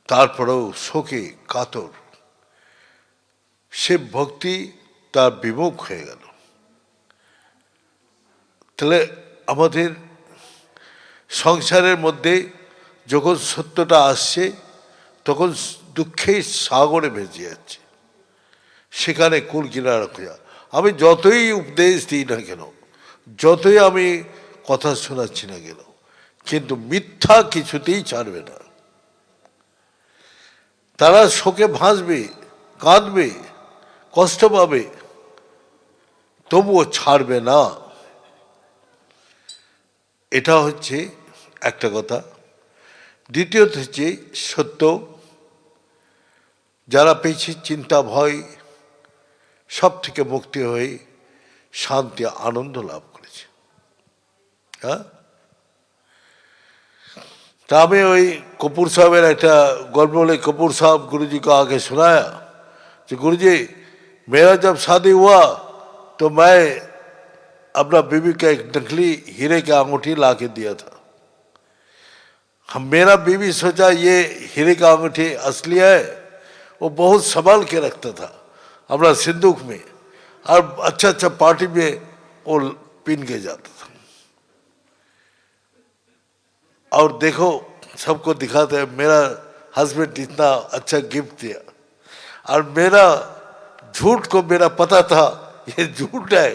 তারপরেও শোকে কাতর, সে ভক্তি তার বিমুখ হয়ে গেল। তাহলে আমাদের সংসারের মধ্যে যখন সত্যটা আসছে তখন দুঃখেই সাগরে ভেসে যাচ্ছে, সেখানে কুল কিনারা খোঁজা। আমি যতই উপদেশ দিই না কেন, যতই আমি কথা শোনাচ্ছি না কেন, কিন্তু মিথ্যা কিছুতেই ছাড়বে না। তারা শোকে ভাসবে, কাঁদবে, কষ্ট পাবে, তবুও ছাড়বে না। এটা হচ্ছে একটা কথা। দ্বিতীয়ত হচ্ছে সত্য, যারা পেয়েছে চিন্তা ভয় সব থেকে মুক্তি হয়ে শান্তি আনন্দ লাভ করেছে। হ্যাঁ, ता मैं वही कपूर साहब একটা गल्प बोले, कपूर साहब गुरुजी को आके सुनाया कि गुरुजी मेरा जब शादी हुआ तो मैं अपना बीवी का एक नकली हीरे का अंगूठी ला के दिया था। मेरा बीवी सोचा ये हीरे का अंगूठी असली है, वो बहुत संभाल के रखता था अपना सिंदूक में, और अच्छा अच्छा पार्टी में वो पीन के जाता था। और देखो सबको दिखाते हैं मेरा हस्बैंड इतना अच्छा गिफ्ट दिया, और मेरा झूठ को मेरा पता था ये झूठ है,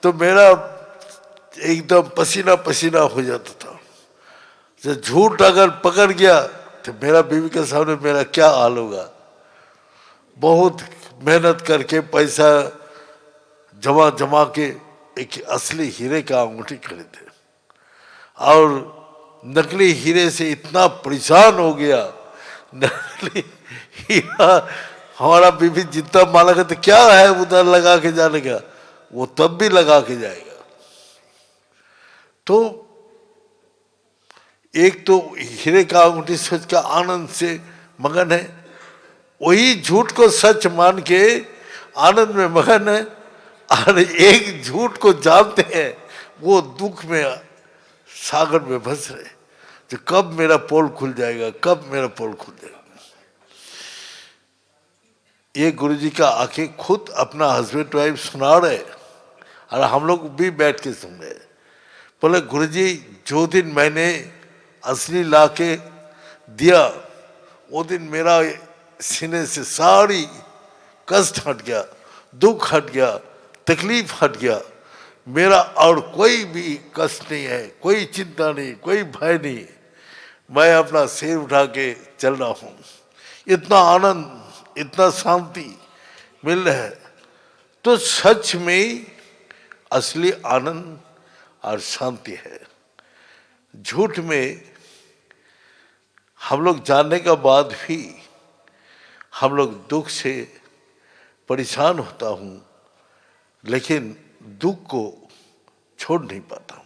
तो मेरा एकदम पसीना पसीना हो जाता था। जब झूठ अगर पकड़ गया तो मेरा बीवी के सामने मेरा क्या हाल होगा। बहुत मेहनत करके पैसा जमा जमा के एक असली हीरे का अंगूठी खरीदे, और नकली हीरे से इतना परेशान हो गया। नकली हीरा हमारा बीवी जितना माला का तो क्या है उधर लगा के जाने का, वो तब भी लगा के जाएगा। तो एक तो हीरे का अंगूठी सोच का आनंद से मगन है, वही झूठ को सच मान के आनंद में मगन है, और एक झूठ को जानते हैं वो दुख में सागर में फंस रहे, तो कब मेरा पोल खुल जाएगा, कब मेरा पोल खुल जाएगा। ये गुरुजी का आके खुद अपना हस्बैंड वाइफ सुना रहे, और हम लोग भी बैठ के सुन रहे। बोले गुरुजी जो दिन मैंने असली ला के दिया वो दिन मेरा सीने से सारी कष्ट हट गया, दुख हट गया, तकलीफ हट गया। मेरा और कोई भी कष्ट नहीं है, कोई चिंता नहीं, कोई भय नहीं, मैं अपना सिर उठा के चल रहा हूँ। इतना आनंद, इतना शांति मिल रहा है। तो सच में असली आनंद और शांति है। झूठ में हम लोग जानने के बाद भी हम लोग दुख से परेशान होता हूँ, लेकिन दुख को छोड़ नहीं पाता हूँ,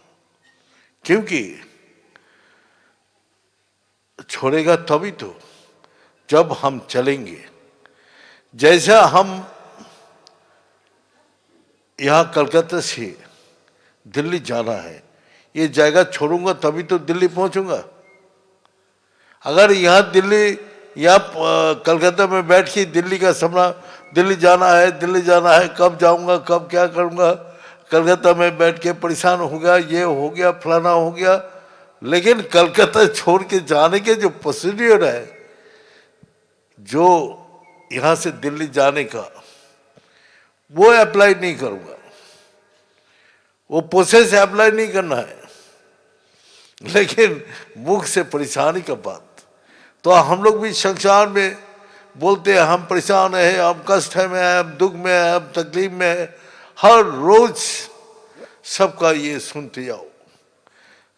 क्योंकि छोड़ेगा तभी तो जब हम चलेंगे। जैसा हम यहाँ कलकत्ता से दिल्ली जाना है, ये जगह छोड़ूंगा तभी तो दिल्ली पहुंचूंगा। अगर यहाँ दिल्ली या कलकत्ता में बैठ के दिल्ली का सपना, दिल्ली जाना है, दिल्ली जाना है, कब जाऊंगा, कब क्या करूंगा, कलकत्ता में बैठ के परेशान हो गया, ये हो गया, फलाना हो गया, लेकिन कलकत्ता छोड़ के जाने के जो प्रोसीड्यूर है, जो यहाँ से दिल्ली जाने का, वो अप्लाई नहीं करूँगा, वो प्रोसेस अप्लाई नहीं करना है। लेकिन मुख से परेशानी का बात, तो हम लोग भी संसार में बोलते हैं हम परेशान हैं, हम कष्ट में हैं, हम दुख में हैं, हम तकलीफ में हैं, हर रोज सबका ये सुनते जाओ।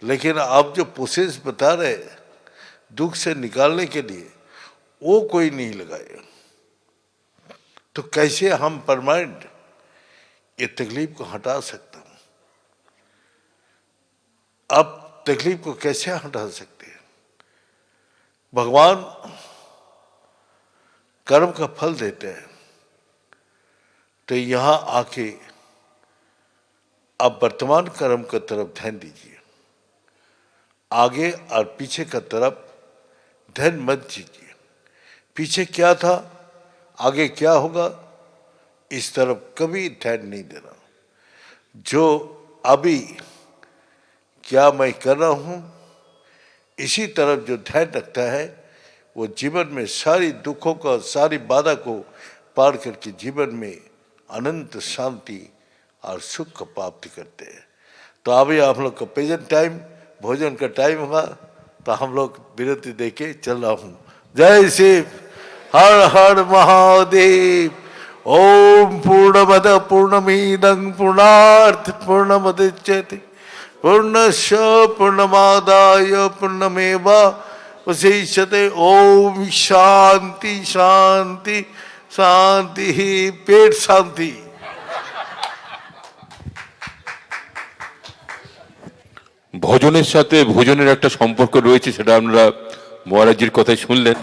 लेकिन आप जो प्रोसेस बता रहे दुख से निकालने के लिए, वो कोई नहीं लगाए, तो कैसे हम परमानेंट ये तकलीफ को हटा सकते हैं? अब तकलीफ को कैसे हटा सकते हैं? भगवान कर्म का फल देते हैं, तो यहां आके आप वर्तमान कर्म की तरफ ध्यान दीजिए, आगे और पीछे का तरफ ध्यान मत दीजिए। पीछे क्या था, आगे क्या होगा, इस तरफ कभी ध्यान नहीं देना। जो अभी क्या मैं कर रहा हूं, इसी तरफ जो ध्यान रखता है, वो जीवन में सारी दुखों का, सारी बाधा को पार करके जीवन में अनंत शांति और सुख का प्राप्ति करते हैं। तो अभी आप लोग का प्रेजेंट टाइम, भोजन का टाइम हुआ, तो हम लोग विरति देके चल रहा हूँ। जय शिव, हर हर महादेव। ओम पूर्णमद पूर्णमिदं पूर्णार्थ पूर्णमुदच्यते पूर्णस्य पूर्णमादाय पूर्णमेवावशिष्यते। ओम शांति शांति शांति, पेट शांति। ভজনের সাথে ভোজনের একটা সম্পর্ক রয়েছে, সেটা আমরা মহারাজজির কথাই শুনলেন।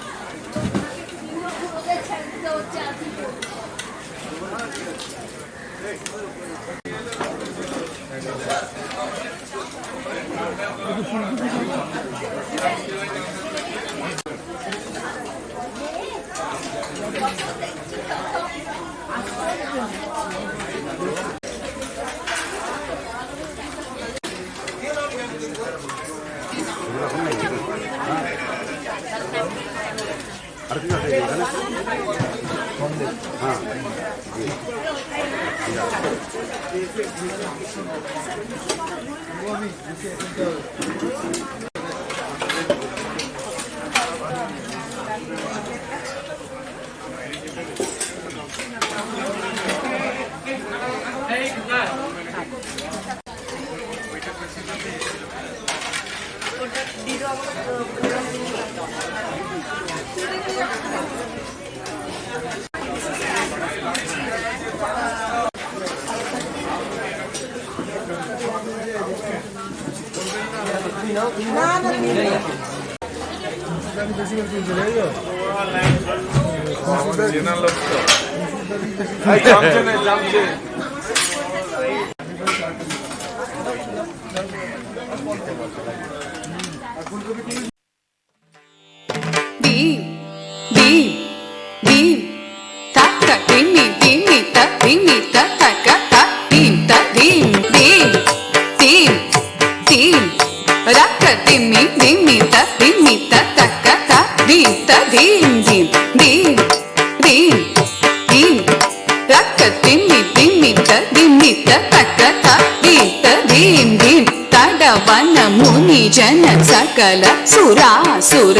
सकल सुरासुर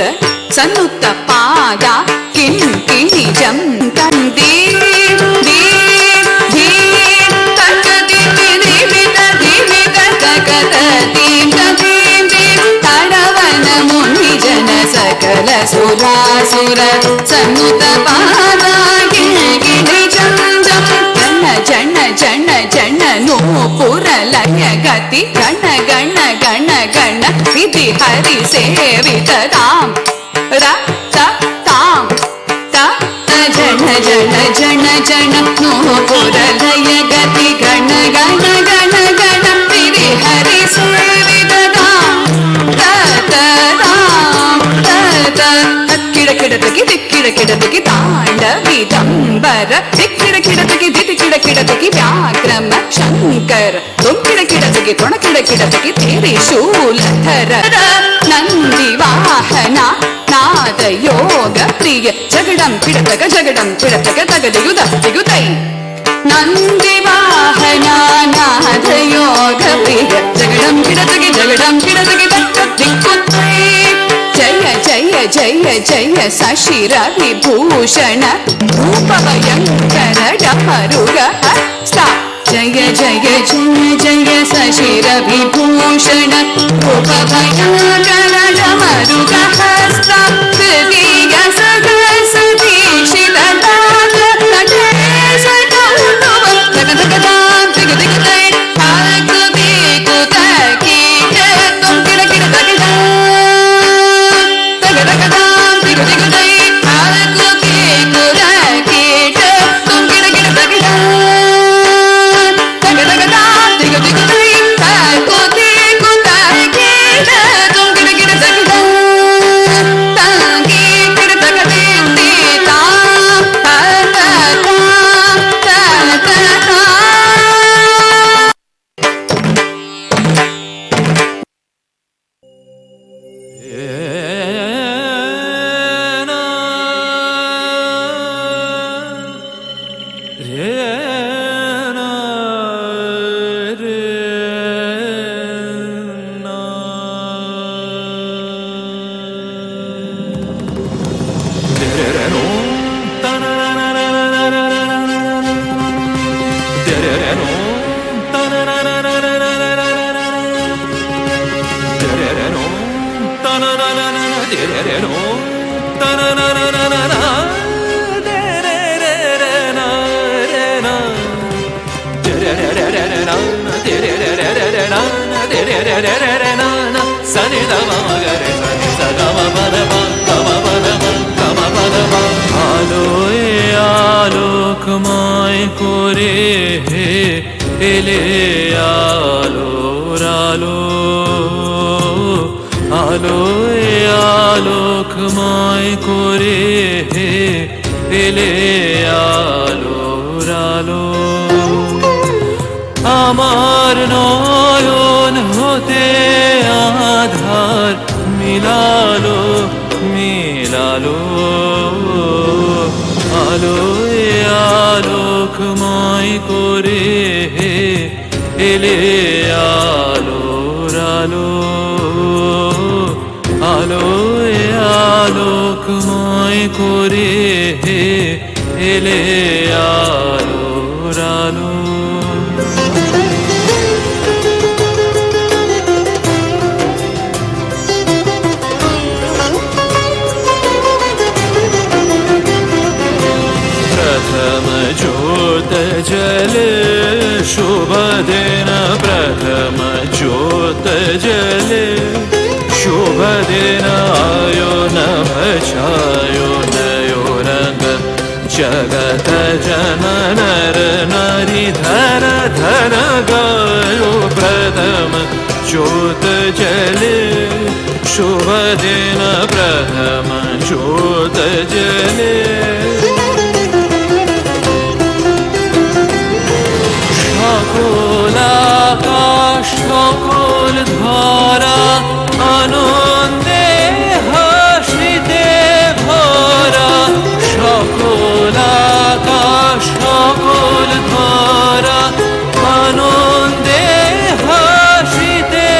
सन्नुत पादा किंकिणी जम तंदे देव देव तक देवित देवित तक देव देव तड़वन मुनि जन सकल सुरासुर सन्नुत पादा किंकिणी जम जम जन जन जन नो पुर लय गति गण गण गण गण विधि हरि सेवित ताम रक्त ताम ता जन जन जन जन नो पुर लय गति गण गण गण गण विधि हरि सेवित ताम तत ताम तत किड़ किड़तकी दिक्किड़की तांडविदंबर दिक्किड़की दिक्किड़की व्याक्रम शंकर तुम किड़ किडतगे तोण किडकिडतगे तेरे शूलधर नंदी वाहन नाद योग प्रिय जगडं पिडतग तगदिगु दत्तिगुतै नंदी वाहन नाद योग प्रिय जगडं पिडतगे तगदिगुतै जय जय जय जय शशिर विभूषण रूप भयंकर डमरुग हस्ता जय जय जय जय शशिर विभूषण रूप भयंकर डमरुग हस्ता हृदय सहस दीक्षित दात नटेश कौतुक जगदगदां जगदिगदै ताक देखो ताकी तुम किड़किड़ तगदा तगदगदां जगदिगदै ताक देखो ताकी तुम किड़किड़ तगदा तगदगदां जगदिगदै ताक देखो ताकी तुम किड़किड़ तगदा ताकी किड़ तगदे ता ता ता ता ता ता আলোয় আলোকময় করে এলে আলোর আলো আলোয় আলোকময় করে এলে আলোর আলো আমার নয়ন হতে আধার মিলালো মিলালো আলোয় আলোকময় করে এলে আলোর আলো আলোয় আলোকময় করে এলে আলোর আলো प्रथम ज्योत जले शुभ दिन प्रथम ज्योत जले शुभ दिन आयो नभ छायो नयो रंग जगत जनन नर नारी धन धन गायो प्रथम ज्योत जले शुभ दिन प्रथम ज्योत जले সকল আকাশ সকল ধরা আনন্দে হাসিতে ভরা সকল আকাশ সকল ধরা আনন্দে হাসিতে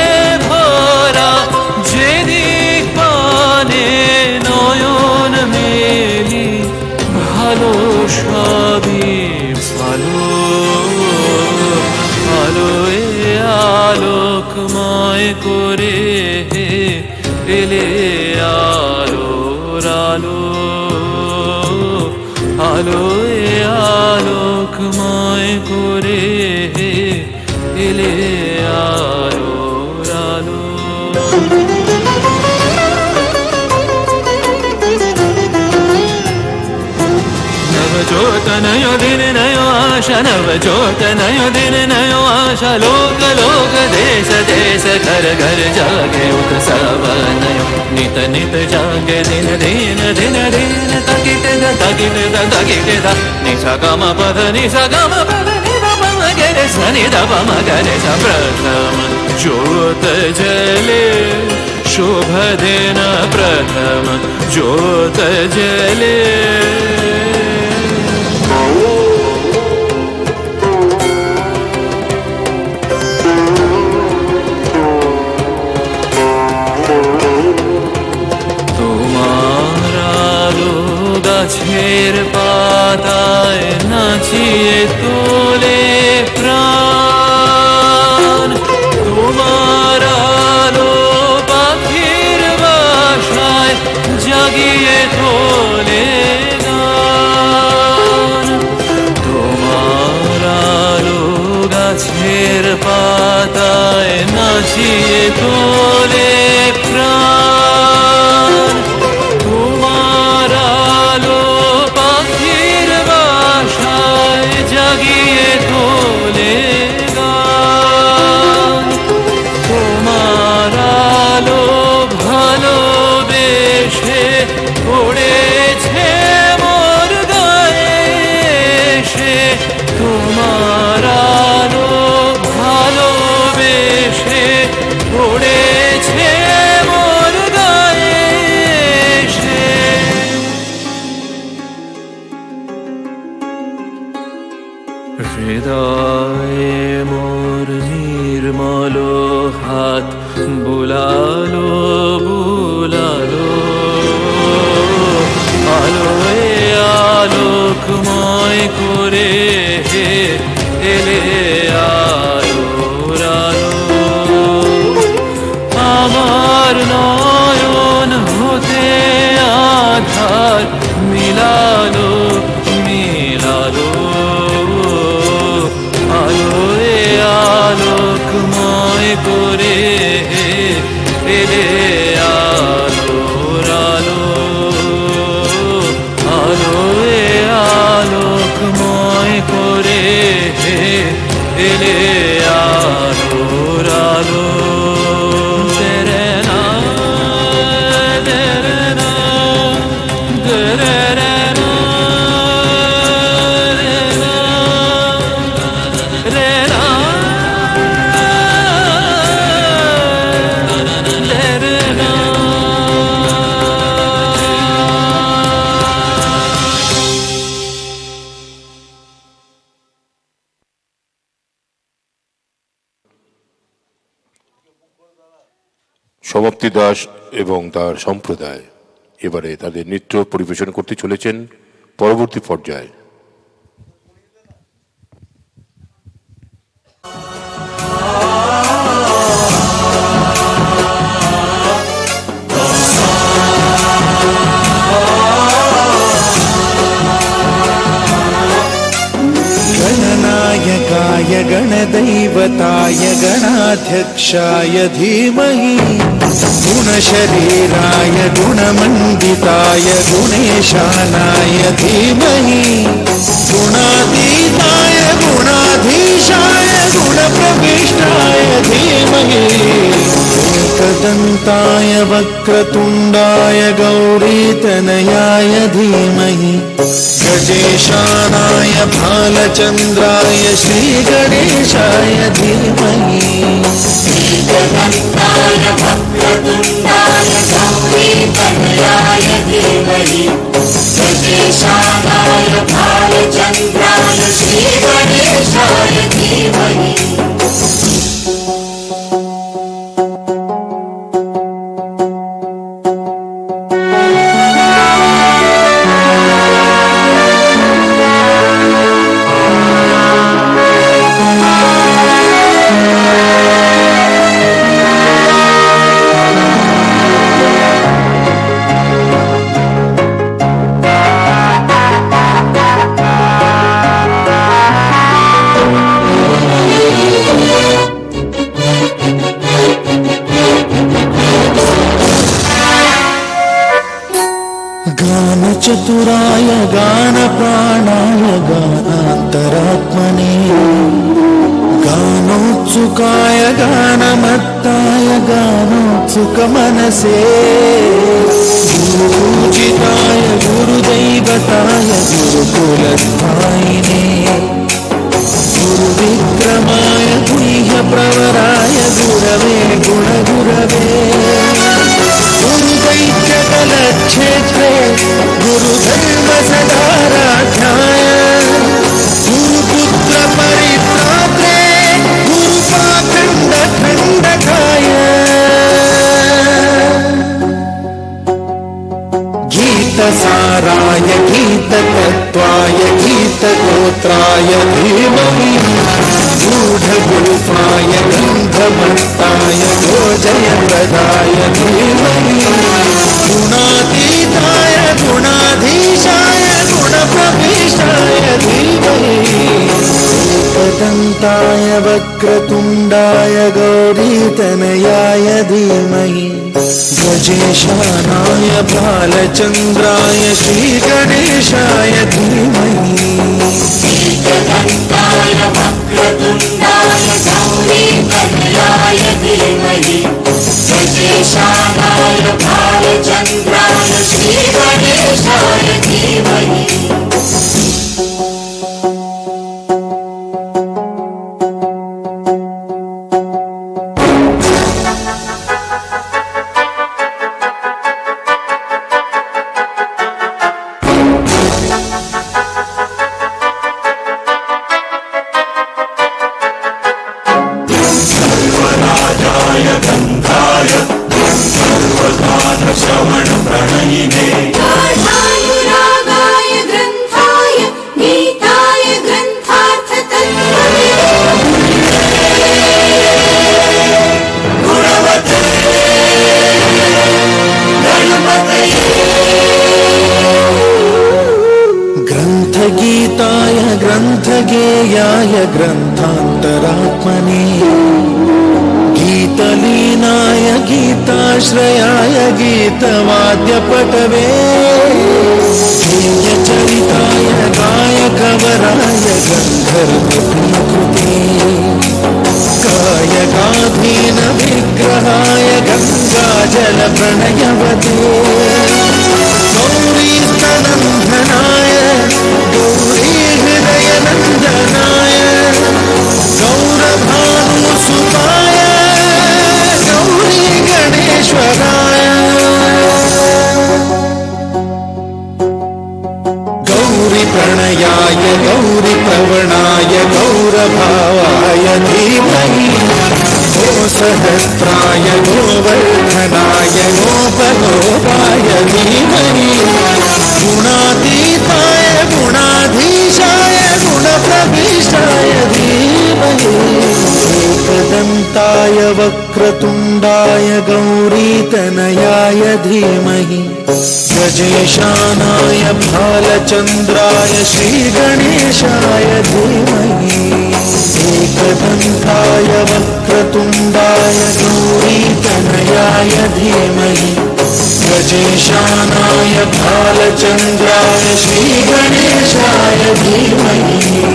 ভরা যেদিক পানে নয়ন মেলি ভালো সবই ভালো আলোয় আলোকময় করে এলে আলোর আলো আলোয় আলোকময় করে এলে আলোর আলো नवज्योत नयो दिन नयो आशा नवज्योत नयो दिन नयो आशा लोक लोक देश देश घर घर जागे उत्सव नयो नित नित जागे दिन दिन दिन दिन तकिट द निसा गम पद नि सा गम पद नि प म गे रे सनि द प म ग रे स प्रथम ज्योत जले शुभ दिन प्रथम ज्योत जले গাছের পাতায় নাচিয়ে তোলে প্রাণ তোমার আলো পাখির বাসায় জাগিয়ে তোলে গান তোমার আলো গাছের পাতায় নাচিয়ে তোলে প্রাণ তোমার আলো পাখির বাসায় জাগিয়ে তোলে গান তোমার আলো ভালোবেসে পড়েছে মোর গায়ে এসে তোমার আলো ভালোবেসে পড়েছে মোর গায়ে এসে হৃদয়ে মোর নির্মল হাত বুলালো বুলালো আলোয় আলোকময় করে এলে আলোর আলো আমার নয়ন হতে আধার মিলালো মিলালো আলোয় আলোকময় করে এলে আলোর আলো আলোয় আলোকময় করে এলে আলোর আলো তেরে না তেরে না তেরে না রে না রে না সমাপ্তি দাস এবং তার সম্প্রদায় এবারে তাদের নৃত্য পরিবেশন করতে চলেছেন পরবর্তী পর্যায়ে। गणनायकाय गणदैवताय गणाध्यक्षाय धीमहि गुणशरीराय गुणमण्डिताय गुणेशानाय धीमहि गुणातीताय गुणाधीशाय गुणप्रविष्टाय धीमहि एकदन्ताय वक्रतुण्डाय गौरीतनयाय धीमहि गजेशानाय भालचन्द्राय श्रीगणेशाय धीमहि एकदन्ताय वक्रतुण्डाय गौरीतनयाय धीमहि गजेशानाय भालचन्द्राय श्रीगणेशाय धीमहि चतुराय गानप्राणाय गानान्तरात्मने गानोत्सुकाय गानमत्ताय गानोत्सुकमनसे गुरुपूजिताय गुरुदैवताय गुरुकुलस्थायिने गुरुविक्रम प्रवराय गुरवे गुणगुरवे गुरुदैत्यकलक्षेत्रे गुरुधर्मसदाराध्याय गुरुपुत्र परित्रात्रे गुरुपाखण्डखण्डकाय गीतसाराय गीततत्त्वाय गीतगोत्राय धीमहि गूढगुल्फाय गन्धमत्ताय गोजयप्रदाय धीमहि गुणातीताय गुणाधीशाय गुणप्रविष्टाय धीमहि एकदन्ताय वक्रतुण्डाय गौरीतनयाय धीमहि गजेशानाय बालचन्द्राय श्रीगणेशाय धीमहि एकदन्ताय वक्रतुण्डाय गौरीतनयाय धीमहि गजेशानाय भालचन्द्राय श्रीगणेशाय धीमहि गाढानुरागाय ग्रन्थाय गीताय ग्रन्थार्थतत्त्ववे गुणवते गणपतये ग्रन्थगीताय ग्रन्थगेयाय ग्रन्थान्तरात्मने गीतलीनाय गीताश्रयाय गीतवाद्यपटवे गेयचरिताय गायकवराय गन्धर्वप्रियकृते कायकाधीन विग्रहाय गङ्गाजलप्रणयवते गौरीस्तनन्दनाय गौरीहृदयनन्दनाय गौरभानुसुताय गौरी गणेश्वराय गौरी प्रणयाय गौरी प्रवणाय गौरभावाय धीमहि गो सहस्राय गोवर्धनाय गोपगोपाय धीमहि गुणातीताय गुणाधीशाय गुणप्रविष्टाय धीमहि एकदन्ताय वक्रतुण्डाय गौरीतनयाय धीमहि गजेशानाय भालचन्द्राय श्रीगणेशाय धीमहि एकदन्ताय वक्रतुण्डाय गौरीतनयाय धीमहि गजेशानाय भालचन्द्राय श्रीगणेशाय धीमहि